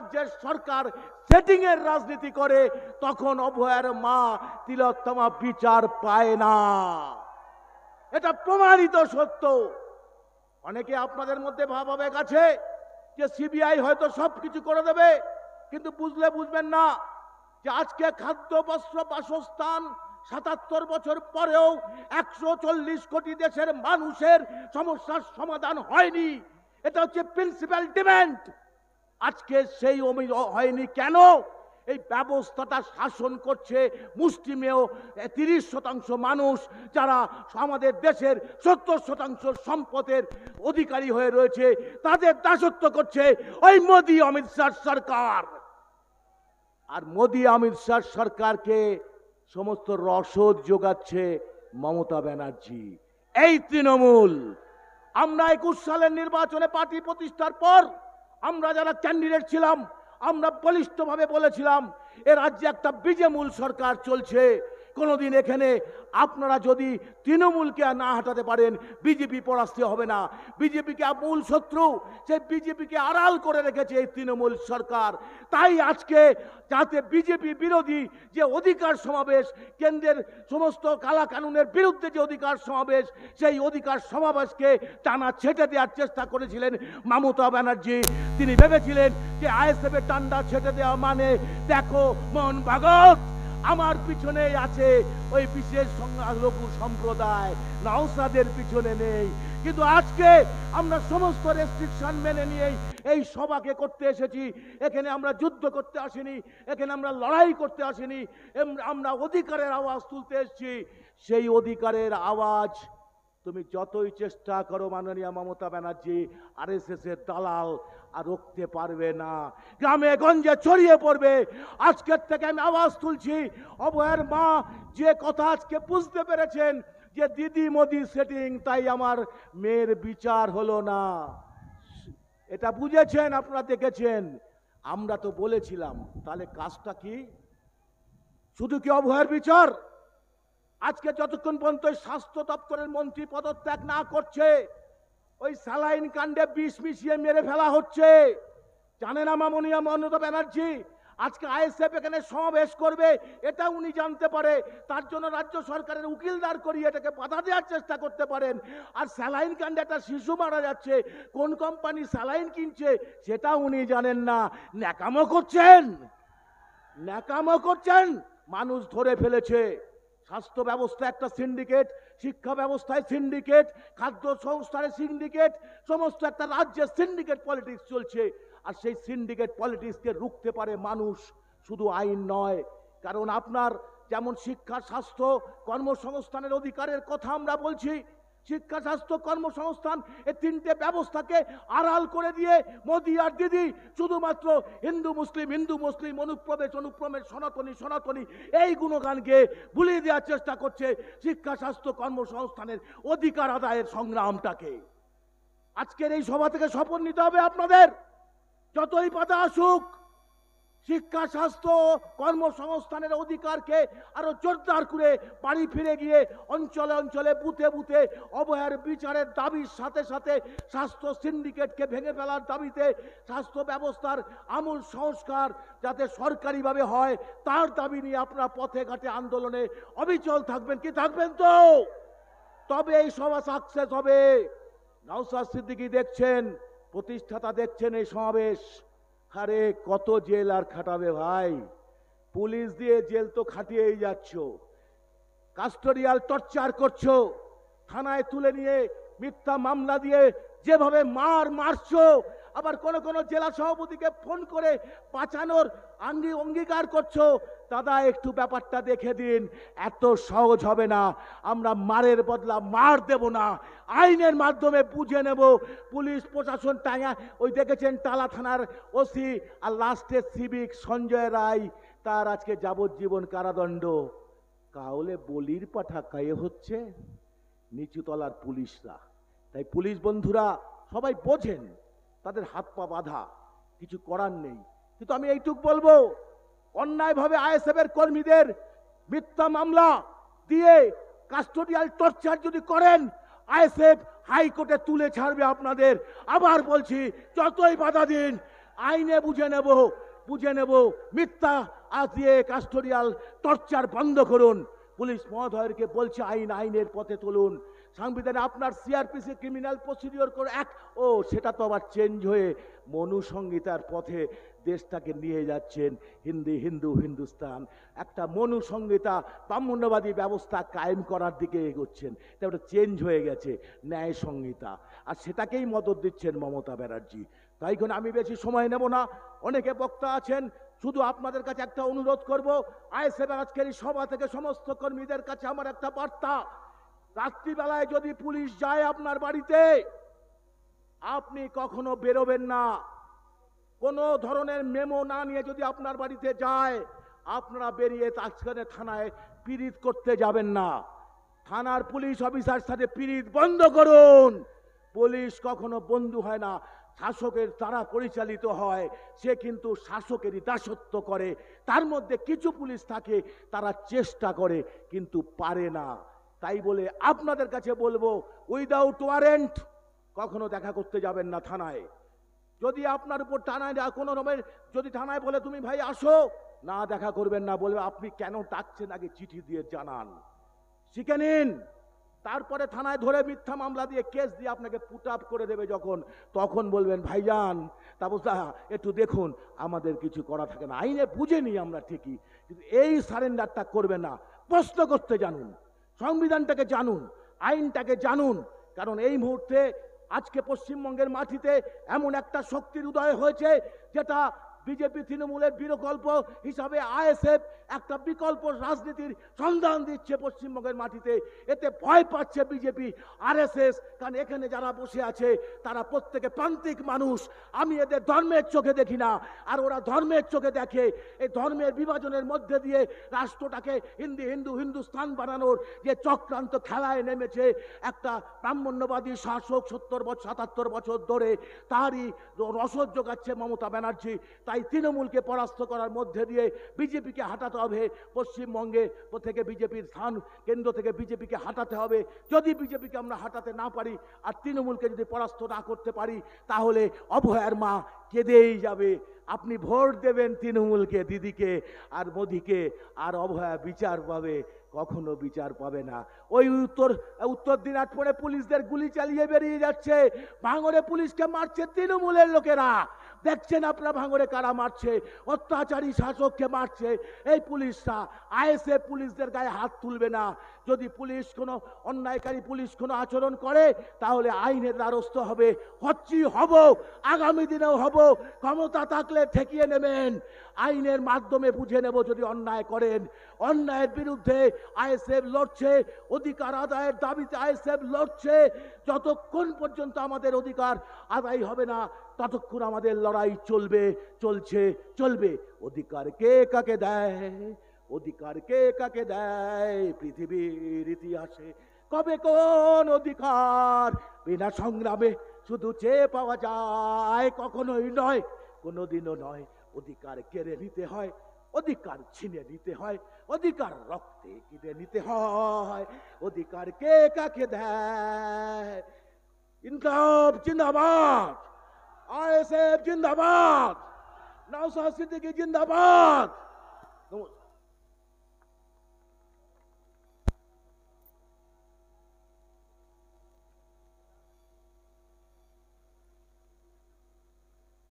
রাজ্যের সরকার সেটিং এর রাজনীতি করে, তখন অভয়ের মা তিলোত্তমা বিচার পায় না। এটা প্রমাণিত সত্য। অনেকে আপনাদের মধ্যে ভাবাবেগ আছে যে সিবিআই হয়তো সবকিছু করে দেবে, কিন্তু বুঝবেন না যে আজকে খাদ্য, বস্ত্র, বাসস্থান ৭৭ বছর পরেও ১৪০ কোটি দেশের মানুষের সমস্যার সমাধান হয়নি। এটা হচ্ছে প্রিন্সিপাল ডিমান্ড। আজকে সেই হয়নি কেন? এই ব্যবস্থাটা শাসন করছে মুষ্টিমেয় ৩০% মানুষ, যারা আমাদের দেশের ৭০% সম্পদের অধিকারী হয়ে রয়েছে। তাদের দাসত্ব করছে ওই মোদি অমিত শাহ সরকার। আর মোদি অমিত শাহ সরকারকে সমস্ত রসদ যোগাচ্ছে মমতা ব্যানার্জি, এই তৃণমূল। আমরা ২১ সালের নির্বাচনে পার্টি প্রতিষ্ঠার পর আমরা যারা ক্যান্ডিডেট ছিলাম, আমরা বলিষ্ঠভাবে বলেছিলাম এ রাজ্যে একটা বিজেমূল সরকার চলছে। কোনোদিন এখানে আপনারা যদি তৃণমূলকে না হাঁটাতে পারেন, বিজেপি পরাস্ত হবে না। বিজেপিকে মূল শত্রু, সেই বিজেপিকে আড়াল করে রেখেছে এই তৃণমূল সরকার। তাই আজকে যাতে বিজেপি বিরোধী যে অধিকার সমাবেশ, কেন্দ্রের সমস্ত কালা কানুনের বিরুদ্ধে যে অধিকার সমাবেশ, সেই অধিকার সমাবেশকে টানা ছেটে দেওয়ার চেষ্টা করেছিলেন মমতা ব্যানার্জি। তিনি ভেবেছিলেন যে আইএসএফ এর টান্ডা ছেটে দেওয়া মানে দেখো মোহন ভাগবত আমার পিছনে আছে ওই বিশেষ সংখ্যালঘু সম্প্রদায়, নওশাদের পিছনে নেই। কিন্তু আজকে আমরা সমস্ত রেস্ট্রিকশন মেনে নিয়ে এই সভাকে করতে এসেছি। এখানে আমরা যুদ্ধ করতে আসিনি, এখানে আমরা লড়াই করতে আসিনি, আমরা অধিকারের আওয়াজ তুলতে এসেছি। সেই অধিকারের আওয়াজ তুমি যতই চেষ্টা করো মাননীয় মমতা ব্যানার্জি, আরএসএস এর দালাল আর রুখতে পারবে না। গ্রামে গঞ্জে ছড়িয়ে পড়বে। আজকের থেকে আমি আওয়াজ তুলছি, অভয়ের মা যে কথা আজকে বুঝতে পেরেছেন যে দিদি মোদি সেটিং, তাই আমার মেয়ের বিচার হলো না, এটা বুঝেছেন, আপনারা দেখেছেন। আমরা তো বলেছিলাম, তাহলে কাজটা কি? শুধু কি অভয়ের বিচার? আজকে যতক্ষণ পর্যন্ত স্বাস্থ্য দপ্তরের মন্ত্রী পদত্যাগ না করছে, ওই স্যালাইন কাণ্ডে বিষ মিশিয়ে মেরে ফেলা হচ্ছে। জানেন না মাননীয় মমতা ব্যানার্জি আজকে আইএসএফ এখানে সমাবেশ করবে, এটা উনি জানতে পারে। তার জন্য রাজ্য সরকারের উকিল দাঁড় করিয়ে এটাকে বাধা দেওয়ার চেষ্টা করতে পারেন। আর স্যালাইন কাণ্ডে একটা শিশু মারা যাচ্ছে, কোন কোম্পানি স্যালাইন কিনছে সেটা উনি জানেন না। ন্যাকামো করছেন, ন্যাকামো করছেন। মানুষ ধরে ফেলেছে। স্বাস্থ্য ব্যবস্থা একটা সিন্ডিকেট, শিক্ষা ব্যবস্থায় সিন্ডিকেট, খাদ্য সংস্থায় সিন্ডিকেট, সমস্ত একটা রাজ্যের সিন্ডিকেট পলিটিক্স চলছে। আর সেই সিন্ডিকেট পলিটিক্সকে রুখতে পারে মানুষ, শুধু আইন নয়। কারণ আপনার যেমন শিক্ষা, স্বাস্থ্য, কর্মসংস্থানের অধিকারের কথা আমরা বলছি, শিক্ষা, স্বাস্থ্য, কর্মসংস্থান এই তিনটে ব্যবস্থাকে আড়াল করে দিয়ে মোদি আর দিদি শুধুমাত্র হিন্দু মুসলিম অনুপ্রবেশ সনাতনী এই গুণগানকে ভুলিয়ে দেওয়ার চেষ্টা করছে শিক্ষা, স্বাস্থ্য, কর্মসংস্থানের অধিকার আদায়ের সংগ্রামটাকে। আজকের এই সভা থেকে শপথ নিতে হবে আপনাদের, যতই বাধা আসুক শিক্ষা, স্বাস্থ্য, কর্মসংস্থানের অধিকারকে আরো জোরদার করে বাড়ি ফিরে গিয়ে অঞ্চলে অঞ্চলে বুথে বুথে অভয়ের বিচারের দাবির সাথে সাথে স্বাস্থ্য সিন্ডিকেটকে ভেঙে ফেলার দাবিতে স্বাস্থ্য ব্যবস্থার আমূল সংস্কার যাতে সরকারিভাবে হয় তার দাবি নিয়ে আপনারা পথে ঘাটে আন্দোলনে অবিচল থাকবেন। কি থাকবেন তো? তবে এই সভা সাকসেস হবে। নওশাদ সিদ্দিকী দেখছেন, প্রতিষ্ঠাতা দেখছেন এই সমাবেশ। আরে কত জেল আর খাটাবে ভাই, পুলিশ দিয়ে জেল তো খাটিয়েই যাচ্ছ, কাস্টোডিয়াল টর্চার করছো, থানায় তুলে নিয়ে মিথ্যা মামলা দিয়ে যেভাবে মারছো, আবার কোন কোন জেলা সভাপতিকে ফোন করে বাঁচানোর অঙ্গীকার করছো। দাদা একটু ব্যাপারটা দেখে দিন, এত সহজ হবে না। আমরা মারের বদলা মার দেব না, আইনের মাধ্যমে বুঝে নেব। পুলিশ প্রশাসন টাঙা, ওই দেখেছেন টালা থানার ওসি আর লাস্টে সিভিক সঞ্জয় রায়, তার আজকে যাবজ্জীবন কারাদণ্ড। কাউলে বলির পাঠা কায়ে হচ্ছে নিচুতলার পুলিশরা। তাই পুলিশ বন্ধুরা সবাই বোঝেন, তাদের হাত পা বাঁধা, কিছু করার নেই। কিন্তু আমি এইটুক বলবো, অন্যায়ভাবে আইএসএফ এর কর্মীদের মিথ্যা মামলা দিয়ে কাস্টোডিয়াল টর্চার যদি করেন, আইএসএফ হাইকোর্টে তুলে ছাড়বে আপনাদের। আবার বলছি, যতই বাধা দিন আইনে বুঝে নেব। মিথ্যা আজ দিয়ে কাস্টোডিয়াল টর্চার বন্ধ করুন। পুলিশ মহোদয়কে বলছে আইনের পথে তুলুন। সংবিধানে আপনার সিআরপিসি ক্রিমিনাল প্রসিডিওর করে সেটা তো আবার চেঞ্জ হয়ে মনুসংহিতার পথে দেশটাকে নিয়ে যাচ্ছেন। হিন্দুস্তান একটা মনুসংহিতা ব্রাহ্মণ্যবাদী ব্যবস্থা কায়েম করার দিকে এগোচ্ছেন। এটা ওটা চেঞ্জ হয়ে গেছে ন্যায় সংহিতা, আর সেটাকেই মদত দিচ্ছেন মমতা ব্যানার্জি। তাই জন্য আমি বেশি সময় নেব না, অনেকে বক্তা আছেন। শুধু আপনাদের কাছে একটা অনুরোধ করব, আইএসএফ আজকের এই সভা থেকে সমস্ত কর্মীদের কাছে আমার একটা বার্তা, রাত্রিবেলায় যদি পুলিশ যায় আপনার বাড়িতে, আপনি কখনো বেরোবেন না। কোনো ধরনের মেমো না নিয়ে যদি আপনার বাড়িতে যায়, আপনারা বেরিয়ে তাৎক্ষণিক থানায় পিরিত করতে যাবেন না। থানার পুলিশ অফিসার সাথে পিরিত বন্ধ করুন। পুলিশ কখনো বন্ধু হয় না, শাসকের দ্বারা পরিচালিত হয়। সে কিন্তু শাসকেরই দাসত্ব করে। তার মধ্যে কিছু পুলিশ থাকে, তারা চেষ্টা করে কিন্তু পারে না। তাই বলে আপনাদের কাছে বলবো, উইদাউট ওয়ারেন্ট কখনো দেখা করতে যাবেন না থানায়। যদি আপনার উপর থানায় কোনো রকমের যদি থানায় বলে তুমি ভাই আসো, না দেখা করবেন না, বলবে আপনি কেন ডাকছেন আগে চিঠি দিয়ে জানান, শিখে নিন। তারপরে থানায় ধরে মিথ্যা মামলা দিয়ে কেস দিয়ে আপনাকে পুট আপ করে দেবে যখন, তখন বলবেন ভাইজান তা বুঝলা একটু দেখুন, আমাদের কিছু করা থাকে না। আইনে বুঝে নিই আমরা ঠিকই, কিন্তু এই সারেন্ডারটা করবেন না। প্রশ্ন করতে জানুন, সংবিধানটাকে জানুন, আইনটাকে জানুন। কারণ এই মুহূর্তে আজকে পশ্চিমবঙ্গের মাটিতে এমন একটা শক্তির উদয় হয়েছে, যেটা বিজেপি তৃণমূলের বিকল্প হিসাবে আইএসএফ একটা বিকল্প রাজনীতির সন্ধান দিচ্ছে পশ্চিমবঙ্গের মাটিতে। এতে ভয় পাচ্ছে বিজেপি, আরএসএস। কারণ এখানে যারা বসে আছে তারা প্রত্যেকে প্রান্তিক মানুষ। আমি এদের ধর্মের চোখে দেখি না, আর ওরা ধর্মের চোখে দেখে। এই ধর্মের বিভাজনের মধ্যে দিয়ে রাষ্ট্রটাকে হিন্দুস্তান বানানোর যে চক্রান্ত খেলায় নেমেছে একটা ব্রাহ্মণ্যবাদী শাসক 77 বছর ধরে, তারই রসদ যোগাচ্ছে মমতা ব্যানার্জি। তাই তৃণমূলকে পরাস্ত করার মধ্যে দিয়ে বিজেপিকে হাঁটাতে হবে। পশ্চিমবঙ্গে থেকে বিজেপির স্থান কেন্দ্র থেকে বিজেপিকে হাঁটাতে হবে। যদি বিজেপিকে আমরা হাঁটাতে না পারি আর তৃণমূলকে যদি পরাস্ত না করতে পারি, তাহলে অভয়ার মা কেঁদেই যাবে। আপনি ভোট দেবেন তৃণমূলকে, দিদিকে আর মোদিকে, আর অভয়া বিচার পাবে, কখনো বিচার পাবে না। ওই উত্তর দিনাজপুরে পুলিশদের গুলি চালিয়ে বেরিয়ে যাচ্ছে, ভাঙড়ে পুলিশকে মারছে তৃণমূলের লোকেরা। দেখছেন আপনারা ভাঙড়ে কারা মারছে, অত্যাচারী শাসককে মারছে এই পুলিশরা। আইএসএফ পুলিশদের গায়ে হাত তুলবে না। যদি পুলিশ কোনো অন্যায়কারী পুলিশ কোনো আচরণ করে, তাহলে আইনের দ্বারস্থ হবে, হব, আগামী দিনেও হব। ক্ষমতা থাকলে ঠেকিয়ে নেবেন, আইনের মাধ্যমে বুঝে নেব। যদি অন্যায় করেন, অন্যায়ের বিরুদ্ধে আইএসএফ লড়ছে, অধিকার আদায়ের দাবিতে আইএসএফ লড়ছে। যতক্ষণ পর্যন্ত আমাদের অধিকার আদায় হবে না, ততক্ষণ আমাদের লড়াই চলবে। অধিকার কে কাকে দেয়, অধিকার কে কাকে দেয় পৃথিবীর ইতিহাসে? কবে কোন অধিকার বিনা সংগ্রামে শুধু চেয়ে পাওয়া যায়? কখনোই নয়, কোনোদিনও নয়। অধিকার কেড়ে নিতে হয়, অধিকার ছিনে নিতে হয়, অধিকার রক্তে কিনে নিতে হয়। অধিকার কে কাকে দেয়? ইনকলাব জিন্দাবাদ, আইএসএফ জিন্দাবাদ, নওশাদ সিদ্দিকী জিন্দাবাদ।